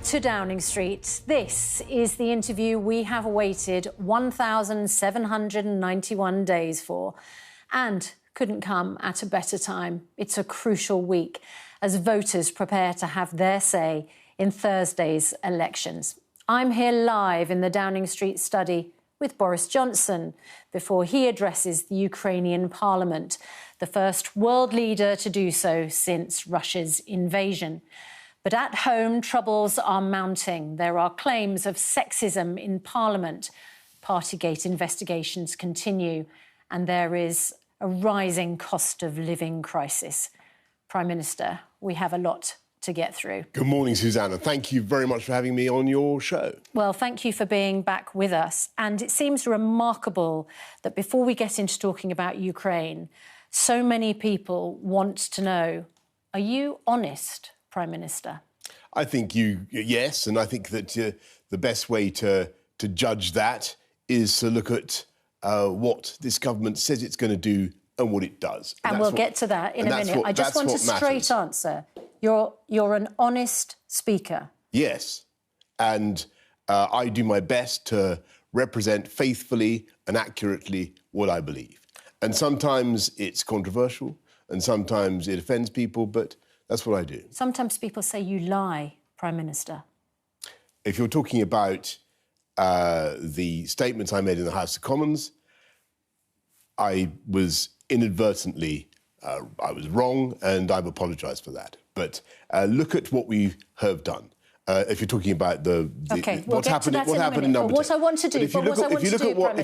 to Downing Street. This is the interview we have awaited 1,791 days for, and couldn't come at a better time. It's a crucial week as voters prepare to have their say in Thursday's elections. I'm here live in the Downing Street study with Boris Johnson before he addresses the Ukrainian parliament, the first world leader to do so since Russia's invasion. But at home, troubles are mounting. There are claims of sexism in Parliament. Partygate investigations continue, and there is a rising cost of living crisis. Prime Minister, we have a lot to get through. Good morning, Susanna. Thank you very much for having me on your show. Well, thank you for being back with us. And it seems remarkable that before we get into talking about Ukraine, so many people want to know, are you honest, Prime Minister? I think yes, and I think that the best way to judge that is to look at what this government says it's going to do and what it does. And we'll get to that in a minute. I just want a straight answer. You're an honest speaker. Yes, and I do my best to represent faithfully and accurately what I believe. And sometimes it's controversial, and sometimes it offends people, but that's what I do. Sometimes people say you lie, Prime Minister. If you're talking about the statements I made in the House of Commons, I was inadvertently, I was wrong, and I've apologised for that. But look at what we have done. If you're talking about what's happened in number 10. What I want to do, if you look at what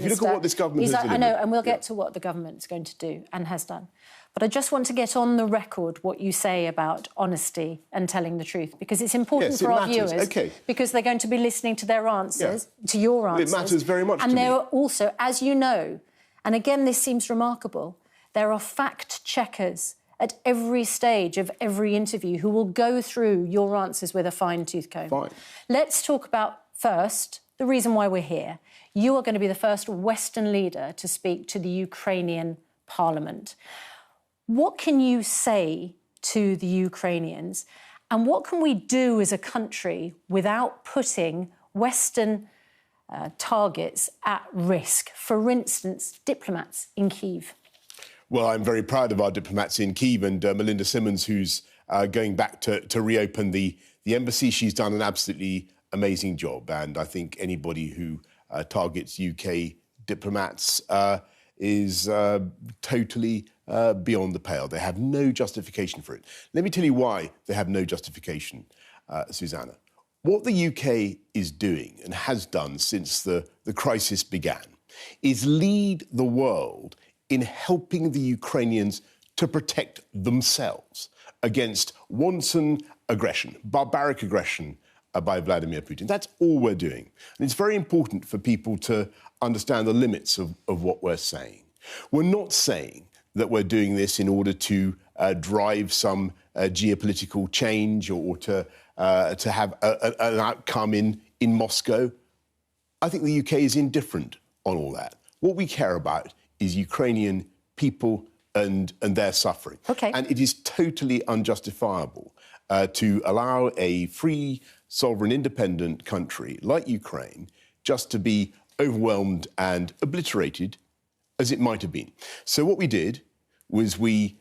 this government has delivered, I know, and we'll get to what the government's going to do and has done. But I just want to get on the record what you say about honesty and telling the truth, because it's important for our viewers, because they're going to be listening to their answers, to your answers. It matters very much to me. And there are also, as you know, and again, this seems remarkable, there are fact checkers at every stage of every interview who will go through your answers with a fine-tooth comb. Fine. Let's talk about, first, the reason why we're here. You are going to be the first Western leader to speak to the Ukrainian parliament. What can you say to the Ukrainians, and what can we do as a country without putting Western targets at risk? For instance, diplomats in Kyiv. Well, I'm very proud of our diplomats in Kyiv and Melinda Simmons, who's going back to reopen the embassy. She's done an absolutely amazing job, and I think anybody who targets UK diplomats is totally beyond the pale. They have no justification for it. Let me tell you why they have no justification, Susanna. What the UK is doing and has done since the crisis began is lead the world in helping the Ukrainians to protect themselves against wanton aggression, barbaric aggression by Vladimir Putin. That's all we're doing. And it's very important for people to understand the limits of what we're saying. We're not saying that we're doing this in order to drive some geopolitical change or to have an outcome in Moscow. I think the UK is indifferent on all that. What we care about is Ukrainian people and their suffering. Okay. And it is totally unjustifiable to allow a free, sovereign, independent country like Ukraine just to be overwhelmed and obliterated as it might have been. So what we did was we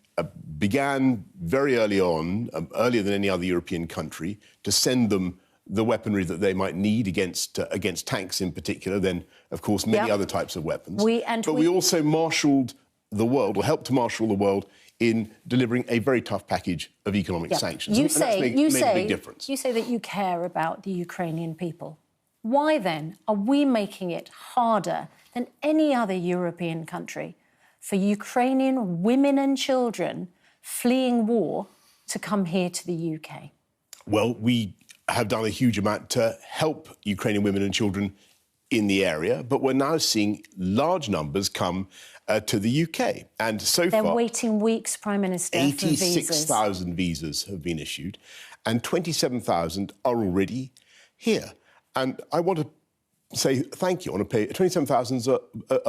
began very early on, earlier than any other European country, to send them the weaponry that they might need against tanks in particular, then, of course, many other types of weapons. We also marshalled the world, or helped to marshal the world, in delivering a very tough package of economic sanctions. That's made a big difference. You say that you care about the Ukrainian people. Why, then, are we making it harder than any other European country for Ukrainian women and children fleeing war to come here to the UK? Well, we have done a huge amount to help Ukrainian women and children in the area, but we're now seeing large numbers come to the UK. And so far, they're waiting weeks, Prime Minister, 86,000 visas have been issued, and 27,000 are already here. And I want to say thank you. I want to pay 27,000 is a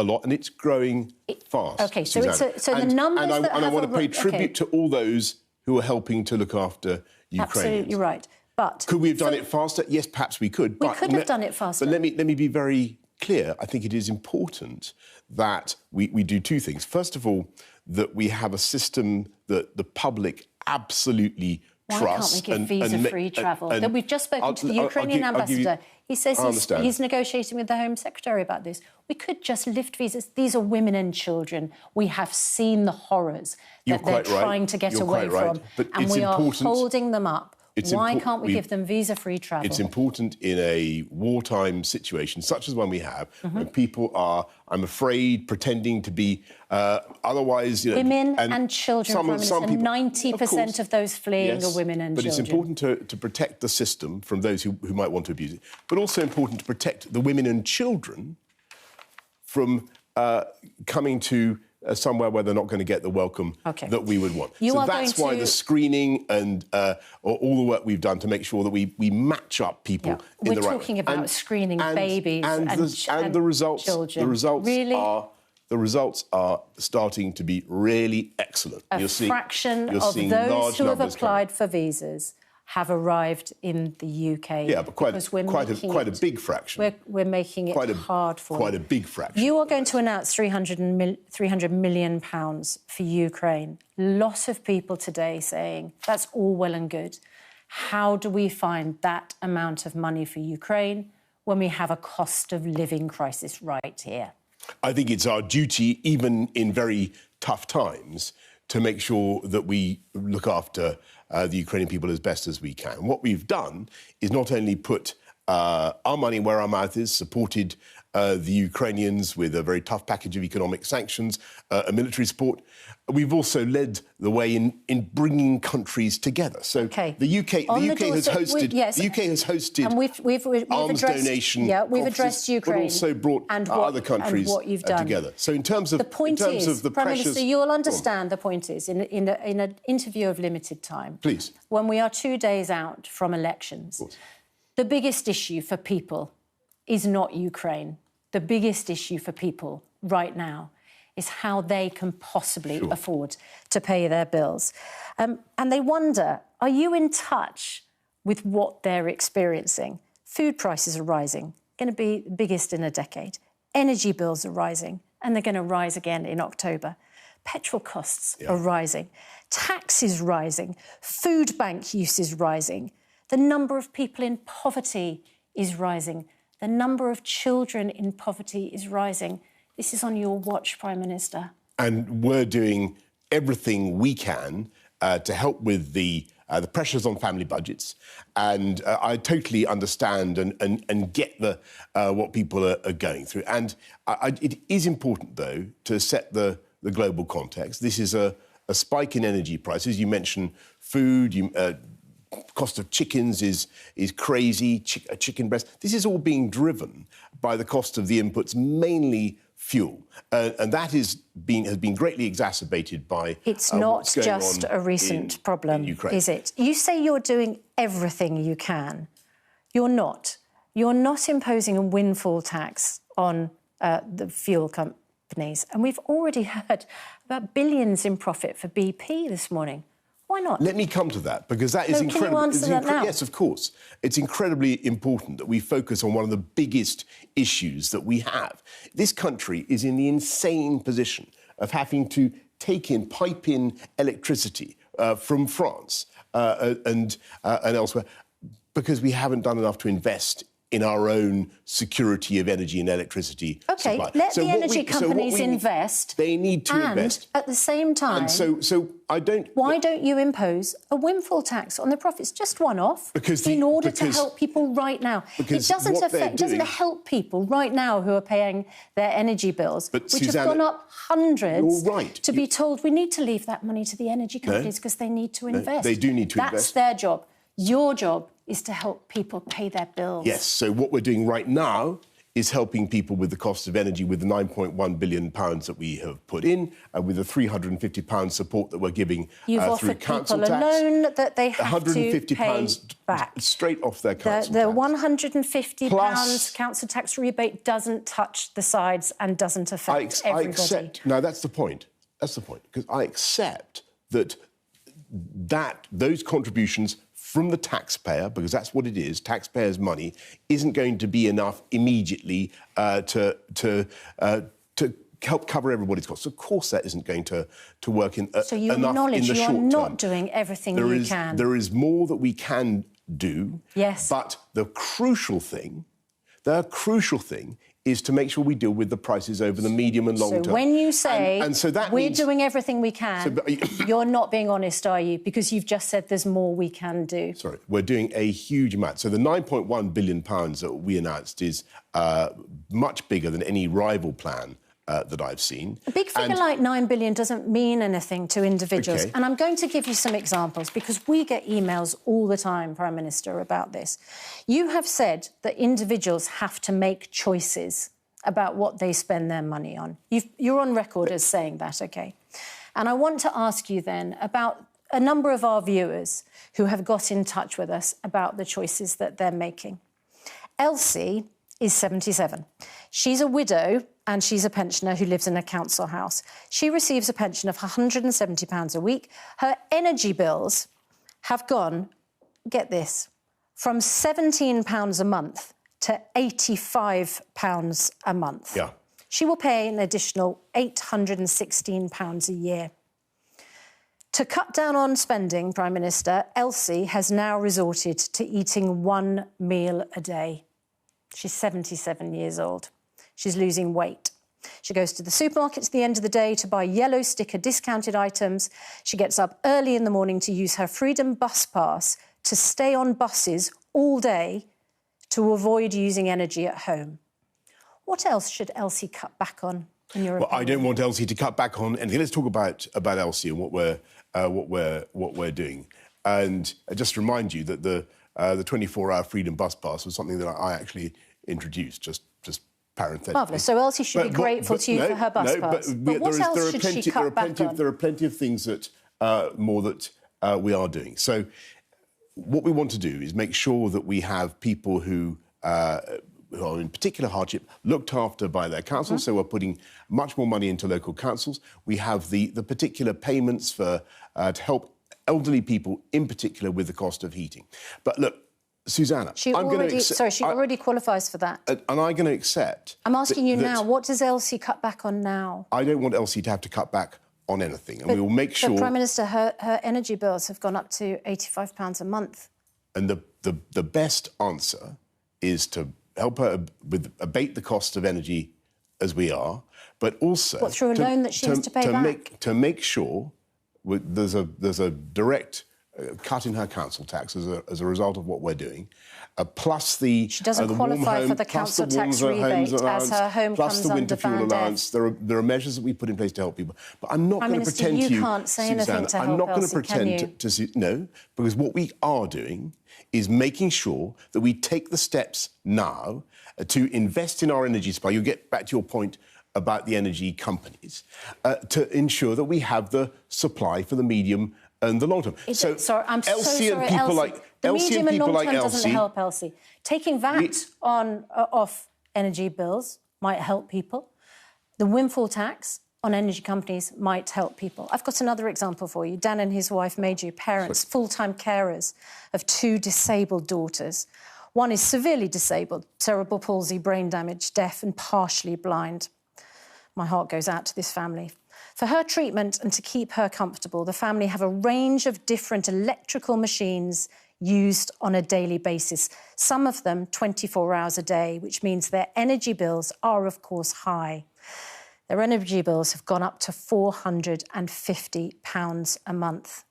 lot, and it's growing fast. OK, so the numbers I want to pay tribute to all those who are helping to look after Ukrainians. Absolutely right. But could we have done it faster? Yes, perhaps we could. We could have done it faster. But let me be very clear. I think it is important that we do two things. First of all, that we have a system that the public absolutely trust. Why can't we give visa-free travel? That we've just spoken to the Ukrainian ambassador. He says he's negotiating with the Home Secretary about this. We could just lift visas. These are women and children. We have seen the horrors that they're trying to get away from, and we are holding them up. Why can't we give them visa-free travel? It's important in a wartime situation, such as one we have, when people are, I'm afraid, pretending to be otherwise... women and children, Prime Minister. 90% of those fleeing are women and children. But it's important to protect the system from those who might want to abuse it, but also important to protect the women and children from coming to somewhere where they're not going to get the welcome that we would want. So that's why the screening and all the work we've done to make sure that we match up people in the right way. We're talking about screening babies and the results. Children. The results are starting to be really excellent. A fraction of those who have applied for visas have arrived in the UK. Yeah, but quite a big fraction. We're making it hard for them. Quite a big fraction. You are going to announce £300 million for Ukraine. Lots of people today saying that's all well and good. How do we find that amount of money for Ukraine when we have a cost of living crisis right here? I think it's our duty, even in very tough times, to make sure that we look after the Ukrainian people as best as we can. What we've done is not only put our money where our mouth is, supported the Ukrainians with a very tough package of economic sanctions, a military support. We've also led the way in bringing countries together. So the UK has hosted and we've arms donation. Yeah, we've addressed Ukraine, but also brought other countries together. So in terms of the Prime Minister, you'll understand the point is in an interview of limited time. Please, when we are 2 days out from elections, the biggest issue for people is not Ukraine. The biggest issue for people right now is how they can possibly afford to pay their bills. And they wonder, are you in touch with what they're experiencing? Food prices are rising, going to be the biggest in a decade. Energy bills are rising, and they're going to rise again in October. Petrol costs are rising. Tax is rising. Food bank use is rising. The number of people in poverty is rising. The number of children in poverty is rising. This is on your watch, Prime Minister. And we're doing everything we can to help with the pressures on family budgets. And I totally understand and get what people are going through. And it is important, though, to set the global context. This is a spike in energy prices. You mentioned food, cost of chickens is crazy, chicken breast. This is all being driven by the cost of the inputs, mainly fuel. And that has been greatly exacerbated by It's not just a recent problem, is it? You say you're doing everything you can. You're not. You're not imposing a windfall tax on the fuel companies. And we've already heard about billions in profit for BP this morning. Why not? Let me come to that, because that is incredible. Can you answer that now? Yes, of course. It's incredibly important that we focus on one of the biggest issues that we have. This country is in the insane position of having to pipe in electricity from France and elsewhere, because we haven't done enough to invest in our own security of energy and electricity supply. Let the energy companies invest. They need to invest. At the same time, why don't you impose a windfall tax on the profits, just one-off, in order to help people right now? It doesn't help people right now who are paying their energy bills, which have gone up hundreds, to be told we need to leave that money to the energy companies because they need to invest. They do need to invest. That's their job. Your job is to help people pay their bills. Yes, so what we're doing right now is helping people with the cost of energy with the £9.1 billion that we have put in, and with the £350 support that we're giving through council tax. You've offered people a loan that they have to pay back. Straight off their council tax. The £150 council tax rebate doesn't touch the sides and doesn't affect everybody. I accept. No, that's the point. That's the point, because I accept that those contributions from the taxpayer, because that's what it is, taxpayers' money, isn't going to be enough immediately to help cover everybody's costs. Of course, that isn't going to work so you enough acknowledge in the short you're term. not doing everything you can. There is more that we can do. Yes. But the crucial thing is to make sure we deal with the prices over the medium and long term. So when you say and so that we're means, doing everything we can, you're not being honest, are you? Because you've just said there's more we can do. Sorry, we're doing a huge amount. So the £9.1 billion that we announced is much bigger than any rival plan that I've seen. A big figure like £9 billion doesn't mean anything to individuals. Okay. And I'm going to give you some examples because we get emails all the time, Prime Minister, about this. You have said that individuals have to make choices about what they spend their money on. You're on record as saying that, OK? And I want to ask you then about a number of our viewers who have got in touch with us about the choices that they're making. Elsie is 77. She's a widow and she's a pensioner who lives in a council house. She receives a pension of £170 a week. Her energy bills have gone, get this, from £17 a month to £85 a month. Yeah. She will pay an additional £816 a year. To cut down on spending, Prime Minister, Elsie has now resorted to eating one meal a day. She's 77 years old. She's losing weight. She goes to the supermarket at the end of the day to buy yellow sticker discounted items. She gets up early in the morning to use her Freedom bus pass to stay on buses all day to avoid using energy at home. What else should Elsie cut back on, in your opinion? I don't want Elsie to cut back on anything. Let's talk about Elsie and what we're doing. And just to remind you that the 24-hour Freedom bus pass was something that I actually introduced, just parenthetically. Marvellous. So Elsie should be grateful to you for her bus pass. But what else should she cut back on? There are plenty of things that we are doing. So what we want to do is make sure that we have people who are in particular hardship looked after by their councils. So we're putting much more money into local councils. We have the particular payments for to help elderly people, in particular, with the cost of heating. But look, Susanna, she already qualifies for that. And I'm going to accept... I'm asking you now, what does Elsie cut back on now? I don't want Elsie to have to cut back on anything, and we will make sure... But, Prime Minister, her energy bills have gone up to £85 a month. And the best answer is to help her abate the cost of energy as we are, but also... What, through a loan that she has to pay back? To make sure there's a direct... cut in her council tax as a result of what we're doing, plus the she doesn't qualify for the council tax rebate as her home plus comes the winter under fuel allowance. There are measures that we put in place to help people. But I'm not going to pretend to you, you can't say Susanna, anything to help I'm not going to Elsie, pretend no, because what we are doing is making sure that we take the steps now to invest in our energy supply. You'll get back to your point about the energy companies, to ensure that we have the supply for the medium and the long term. Sorry, I'm Elsie so sorry, and people Elsie. like the Elsie medium and and people long like term Elsie doesn't help Elsie. Taking VAT off energy bills might help people. The windfall tax on energy companies might help people. I've got another example for you. Dan and his wife made you parents, full-time carers of two disabled daughters. One is severely disabled, cerebral palsy, brain damage, deaf and partially blind. My heart goes out to this family. For her treatment and to keep her comfortable, the family have a range of different electrical machines used on a daily basis, some of them 24 hours a day, which means their energy bills are, of course, high. Their energy bills have gone up to £450 a month.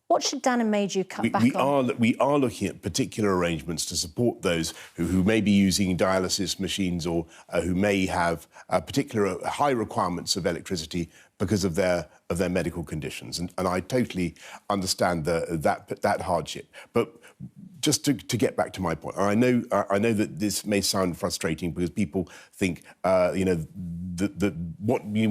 What should Dan and Made you cut back on? We are looking at particular arrangements to support those who may be using dialysis machines or who may have particular high requirements of electricity because of their medical conditions. And I totally understand that hardship. But just to get back to my point, I know that this may sound frustrating because people think, we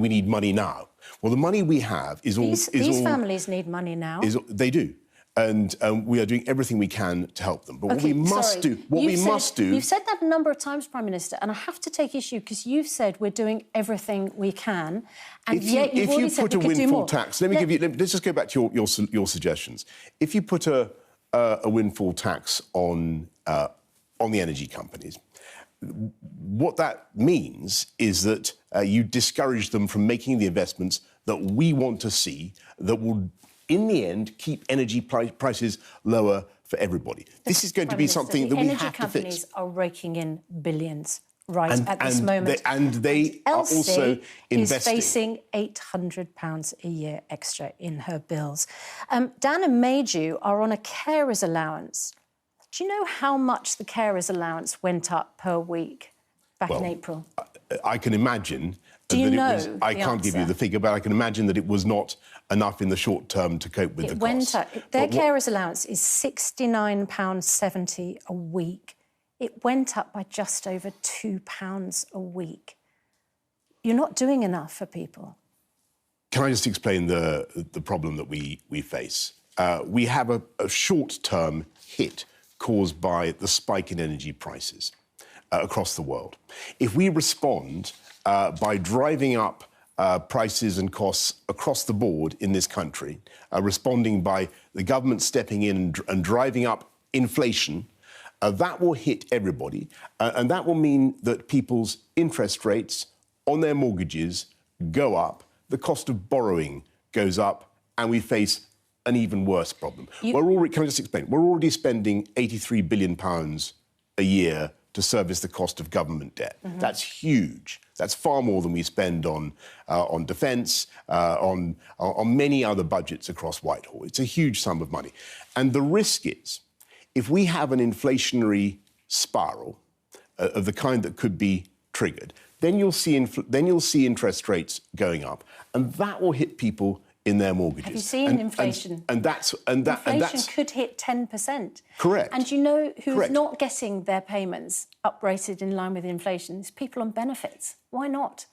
need money now. Well, the money we have is all... These families need money now. They do. And we are doing everything we can to help them. But what we must do... You've said that a number of times, Prime Minister, and I have to take issue because you've said we're doing everything we can, and yet you've already said we could do more. Tax, let's just go back to your suggestions. If you put a a windfall tax on the energy companies, what that means is that you discourage them from making the investments that we want to see that will, in the end, keep energy prices lower for everybody. This is going to be something that we have to fix. Energy companies are raking in billions at this moment. They are also investing. Is facing £800 a year extra in her bills. Dan and Maydew are on a carer's allowance. Do you know how much the carer's allowance went up per week back in April? I can imagine. Do you know I can't give you the figure, but I can imagine that it was not enough in the short term to cope with the costs. Their carer's allowance is £69.70 a week. It went up by just over £2 a week. You're not doing enough for people. Can I just explain the problem that we face? We have a short-term hit caused by the spike in energy prices across the world. If we respond by driving up prices and costs across the board in this country, responding by the government stepping in and driving up inflation, that will hit everybody, and that will mean that people's interest rates on their mortgages go up, the cost of borrowing goes up, and we face an even worse problem. Can I just explain? We're already spending £83 billion a year to service the cost of government debt. Mm-hmm. That's huge. That's far more than we spend on defence, on many other budgets across Whitehall. It's a huge sum of money. And the risk is, if we have an inflationary spiral of the kind that could be triggered, then you'll see interest rates going up, and that will hit people in their mortgages. Have you seen inflation? Inflation could hit 10%. Correct. And you know who's not getting their payments uprated in line with inflation? It's people on benefits. Why not?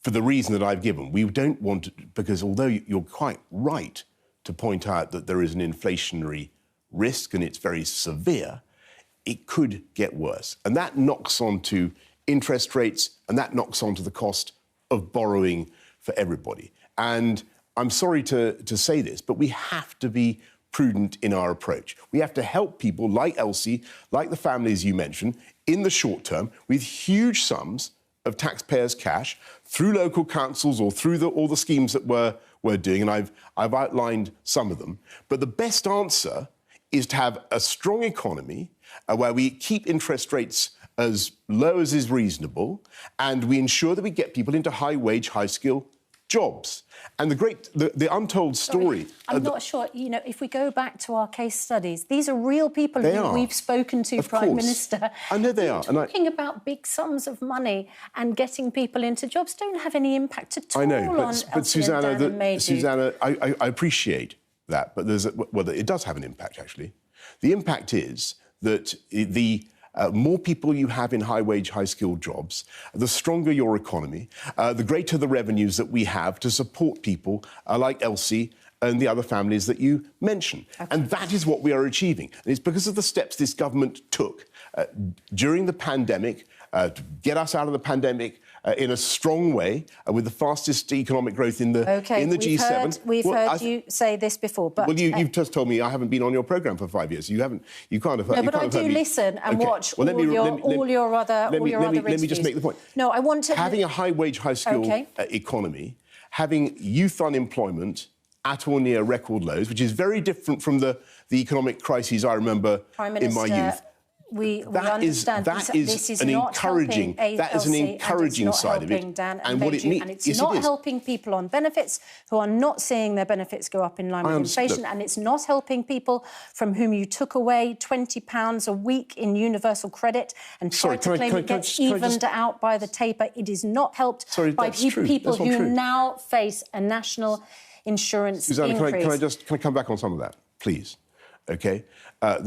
For the reason that I've given. We don't want to, because although you're quite right to point out that there is an inflationary risk and it's very severe, it could get worse. And that knocks onto interest rates, and that knocks onto the cost of borrowing for everybody. And I'm sorry to say this, but we have to be prudent in our approach. We have to help people like Elsie, like the families you mentioned, in the short term with huge sums of taxpayers' cash through local councils or through all the schemes that we're doing, and I've outlined some of them. But the best answer is to have a strong economy where we keep interest rates as low as is reasonable, and we ensure that we get people into high-wage, high-skill jobs. And the untold story... I'm not sure, if we go back to our case studies, these are real people who we've spoken to, Prime Minister. I know they are. Talking about big sums of money and getting people into jobs don't have any impact at all on Susanna, and Maydew. Susanna, I appreciate that, but it does have an impact, actually. The impact is that the more people you have in high-wage, high-skilled jobs, the stronger your economy, the greater the revenues that we have to support people like Elsie and the other families that you mentioned. Okay. And that is what we are achieving. And it's because of the steps this government took during the pandemic to get us out of the pandemic in a strong way, with the fastest economic growth in the G7. We've heard you say this before, but... Well, you've just told me I haven't been on your programme for 5 years. You can't have heard... No, but I do listen and watch all your other interviews. Let me just make the point. No, I want to... Having a high-wage, high-skill economy, having youth unemployment at or near record lows, which is very different from the economic crises I remember in my youth. We understand this is an encouraging side of it. And it's not helping people on benefits who are not seeing their benefits go up in line with inflation, and it's not helping people from whom you took away £20 a week in universal credit and tried to claim it gets evened out by the taper. It is not helped by people who now face a national insurance increase. Susanna, can I come back on some of that, please? OK?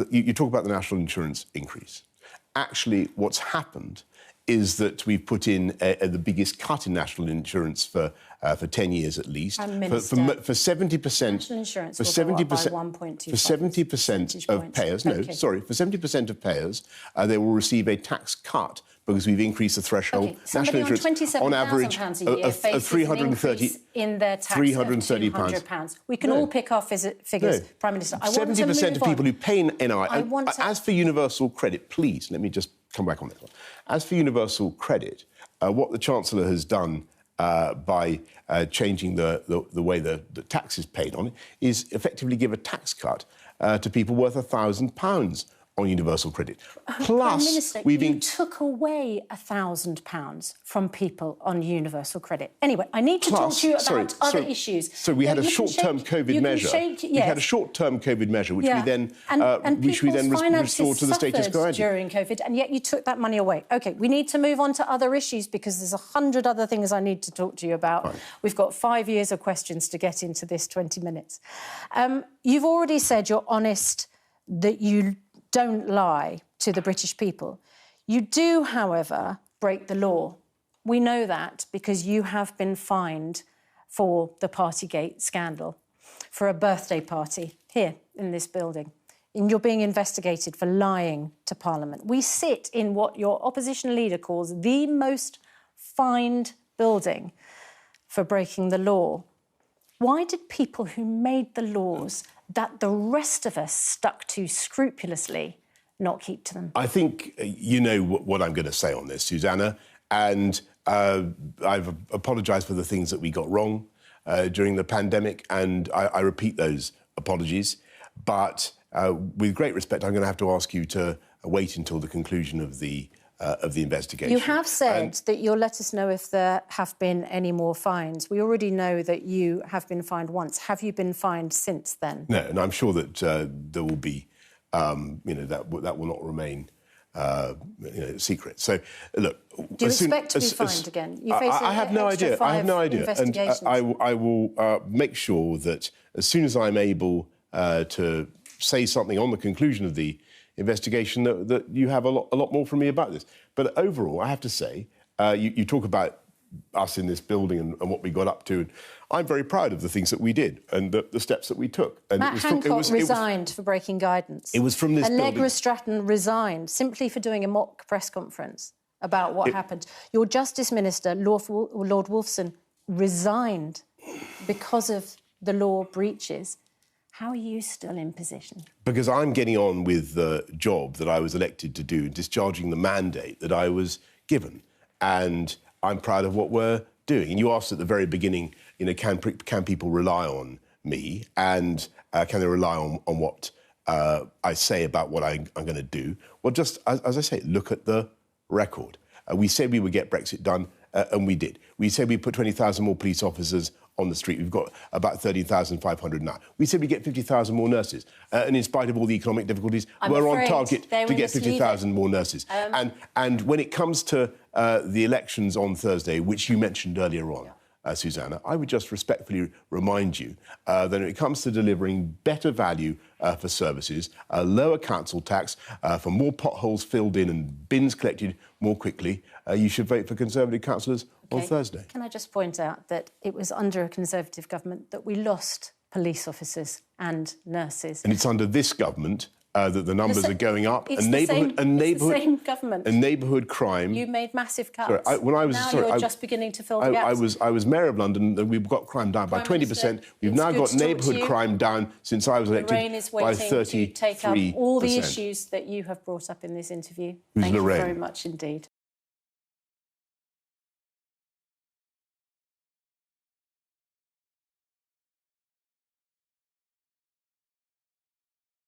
You talk about the national insurance increase. Actually, what's happened is that we've put in the biggest cut in national insurance for 10 years at least. For 70%, national insurance for will 70%, go up by 1.25 for 70% of payers, okay. for 70% of payers, they will receive a tax cut because we've increased the threshold. Okay. Somebody national insurance on average £27,000 a year faces an increase in their tax of £200. We can all pick our figures, Prime Minister. I want to move 70% of on. people who pay NI. As for universal credit, please, let me just come back on that one. As for universal credit, what the Chancellor has done by changing the way the tax is paid on it is effectively give a tax cut to people worth £1,000 on universal credit. Plus, Prime Minister, you took away £1,000 from people on universal credit. Anyway, I need to talk to you about other issues. So we had a short-term COVID measure. We had a short-term COVID measure, which we then restored to the status quo. During COVID, and yet you took that money away. OK, we need to move on to other issues because there's 100 other things I need to talk to you about. Right. We've got 5 years of questions to get into this 20 minutes. You've already said you're honest, that you don't lie to the British people. You do, however, break the law. We know that because you have been fined for the Partygate scandal, for a birthday party here in this building. And you're being investigated for lying to Parliament. We sit in what your opposition leader calls the most fined building for breaking the law. Why did people who made the laws that the rest of us stuck to scrupulously not keep to them? I think you know what I'm going to say on this, Susanna, and I've apologised for the things that we got wrong during the pandemic, and I repeat those apologies. But with great respect, I'm going to have to ask you to wait until the conclusion of the investigation. You have said that you'll let us know if there have been any more fines. We already know that you have been fined once. Have you been fined since then? No, and I'm sure that there will be, that will not remain, secret. So, look. Do you expect to be fined again? I have no idea. I have no idea, and I will make sure that as soon as I'm able to say something on the conclusion of the investigation, that you have a lot more from me about this. But overall, I have to say, you talk about us in this building and what we got up to. And I'm very proud of the things that we did and the steps that we took. And Matt Hancock resigned for breaking guidance. It was from this building. Allegra Stratton resigned simply for doing a mock press conference about what happened. Your Justice Minister, Lord Wolfson, resigned because of the law breaches. How are you still in position? Because I'm getting on with the job that I was elected to do, discharging the mandate that I was given. And I'm proud of what we're doing. And you asked at the very beginning, can people rely on me? And can they rely on what I say about what I'm going to do? Well, just as I say, look at the record. We said we would get Brexit done, and we did. We said we'd put 20,000 more police officers on the street. We've got about 13,500 now. We said we'd get 50,000 more nurses. And in spite of all the economic difficulties, we're on target to get 50,000 more nurses. And when it comes to the elections on Thursday, which you mentioned earlier on, Susanna, I would just respectfully remind you that when it comes to delivering better value for services, a lower council tax, for more potholes filled in and bins collected more quickly, you should vote for Conservative councillors on Thursday. Can I just point out that it was under a Conservative government that we lost police officers and nurses. And it's under this government that the numbers are going up. It's the same government. And neighbourhood crime. You made massive cuts. Sorry, you're just beginning to fill the gaps. I was Mayor of London, and we've got crime down by 20%. We've now got neighbourhood crime down since I was elected by 33%. To take up all the issues that you have brought up in this interview. Thank you very much indeed.